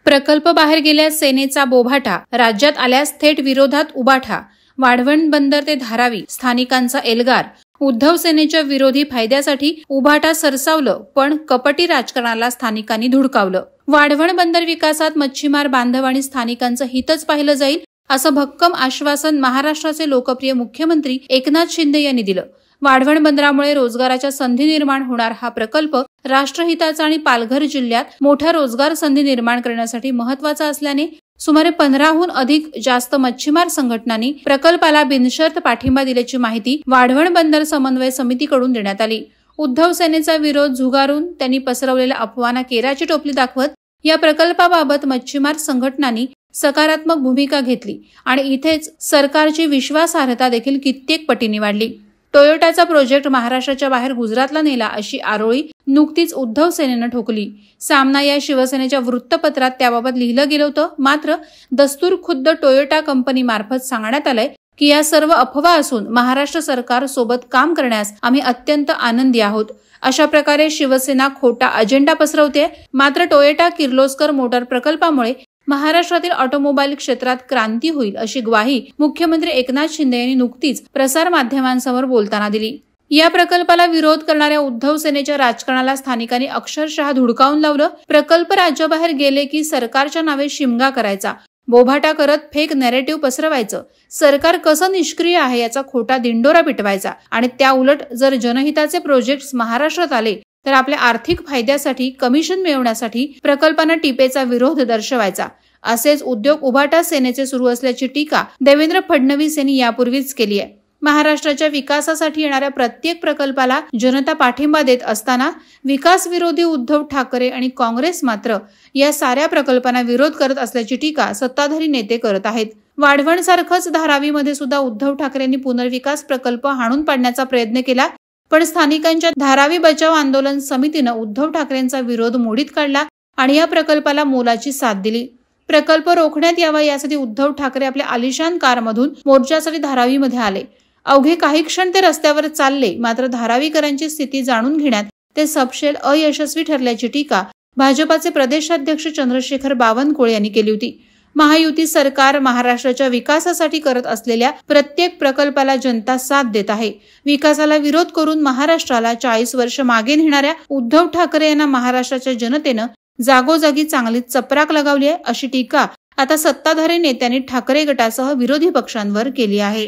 प्रकल्प बाहेर गेल्यास सेनेचा बोभाटा, राज्यात आल्यास थेट विरोधात उबाठा, वाढवण बंदर ते धारावी स्थानिकांचा एल्गार, उद्धव सेनेच्या विरोधी फायद्यासाठी उबाटा सरसावलं, पण कपटी राजकारणाला स्थानिकांनी धुडकावलं. वाढवण बंदर विकासात मच्छीमार बांधव आणि स्थानिकांचं हितच पाहिलं जाईल असं भक्कम आश्वासन महाराष्ट्राचे लोकप्रिय मुख्यमंत्री एकनाथ शिंदे यांनी दिलं. वाढवण बंदरामुळे रोजगाराच्या संधी निर्माण होणार हा प्रकल्प राष्ट्रहिताचा आणि पालघर जिल्ह्यात मोठ्या रोजगार संधी निर्माण करण्यासाठी महत्वाचा असल्याने सुमारे 15हून अधिक जास्त मच्छीमार संघटनांनी प्रकल्पाला बिनशर्त पाठिंबा दिल्याची माहिती वाढवण बंदर समन्वय समितीकडून देण्यात आली. उद्धव सेनेचा विरोध झुगारून त्यांनी पसरवलेल्या अफवांना केराची टोपली दाखवत या प्रकल्पाबाबत मच्छीमार संघटनांनी सकारात्मक भूमिका घेतली आणि इथेच सरकारची विश्वासार्हता देखील कित्येक पटीने वाढली. टोयोटाचा प्रोजेक्ट महाराष्ट्राच्या बाहेर गुजरातला नेला अशी आरोळी नुकतीच उद्धव सेनेनं ठोकली. सामना या शिवसेनेच्या वृत्तपत्रात त्याबाबत लिहिलं गेलं होतं. मात्र दस्तूर खुद्द टोयोटा कंपनीमार्फत सांगण्यात आलंय की या सर्व अफवा असून महाराष्ट्र सरकार सोबत काम करण्यास आम्ही अत्यंत आनंदी आहोत. अशा प्रकारे शिवसेना खोटा अजेंडा पसरवते. मात्र टोयोटा किर्लोस्कर मोटार प्रकल्पामुळे महाराष्ट्रातील ऑटोमोबाईल क्षेत्रात क्रांती होईल अशी ग्वाही मुख्यमंत्री एकनाथ शिंदे यांनी नुकतीच प्रसार माध्यमांसमोर बोलताना दिली. या प्रकल्पाला विरोध करणाऱ्या उद्धव सेनेच्या राजकारणाला स्थानिकांनी अक्षरशः धुडकावून लावलं. प्रकल्प राज्याबाहेर गेले की सरकारच्या नावे शिमगा करायचा, बोभाटा करत फेक नॅरेटिव्ह पसरवायचं, सरकार कसं निष्क्रिय आहे याचा खोटा दिंडोरा पिटवायचा आणि त्या उलट जर जनहिताचे प्रोजेक्ट्स महाराष्ट्रात आले तर आपल्या आर्थिक फायद्यासाठी कमिशन मिळवण्यासाठी प्रकल्पांना टीपेचा विरोध दर्शवायचा. असेच उद्योग उभाटा सेनेचे सुरू असल्याची टीका देवेंद्र फडणवीस यांनी यापूर्वीच केली आहे. महाराष्ट्राच्या विकासासाठी येणाऱ्या प्रत्येक प्रकल्पाला जनता पाठिंबा देत असताना विकास विरोधी उद्धव ठाकरे आणि काँग्रेस मात्र या साऱ्या प्रकल्पांना विरोध करत असल्याची टीका सत्ताधारी नेते करत आहेत. वाढवण सारखंच धारावीमध्ये सुद्धा उद्धव ठाकरेंनी पुनर्विकास प्रकल्प हाणून पाडण्याचा प्रयत्न केला, पण स्थानिकांच्या धारावी बचाव आंदोलन समितीनं उद्धव ठाकरेंचा विरोध मोडीत काढला आणि या प्रकल्पाला मोलाची साथ दिली. प्रकल्प रोखण्यात यावा यासाठी उद्धव ठाकरे आपल्या आलिशान कारमधून मोर्चासाठी धारावीमध्ये आले. अवघे काही क्षण ते रस्त्यावर चालले, मात्र धारावीकरांची स्थिती जाणून घेण्यात ते सपशेल अयशस्वी ठरल्याची टीका भाजपाचे प्रदेशाध्यक्ष चंद्रशेखर बावनकुळे यांनी केली होती. महायुती सरकार महाराष्ट्राच्या विकासासाठी करत असलेल्या प्रत्येक प्रकल्पाला जनता साथ देत आहे. विकासाला विरोध करून महाराष्ट्राला 40 वर्ष मागे नेणाऱ्या उद्धव ठाकरे यांना महाराष्ट्राच्या जनतेनं जागोजागी चांगलीच चपराक लगावली आहे अशी टीका आता सत्ताधारी नेत्यांनी ठाकरे गटासह विरोधी पक्षांवर केली आहे.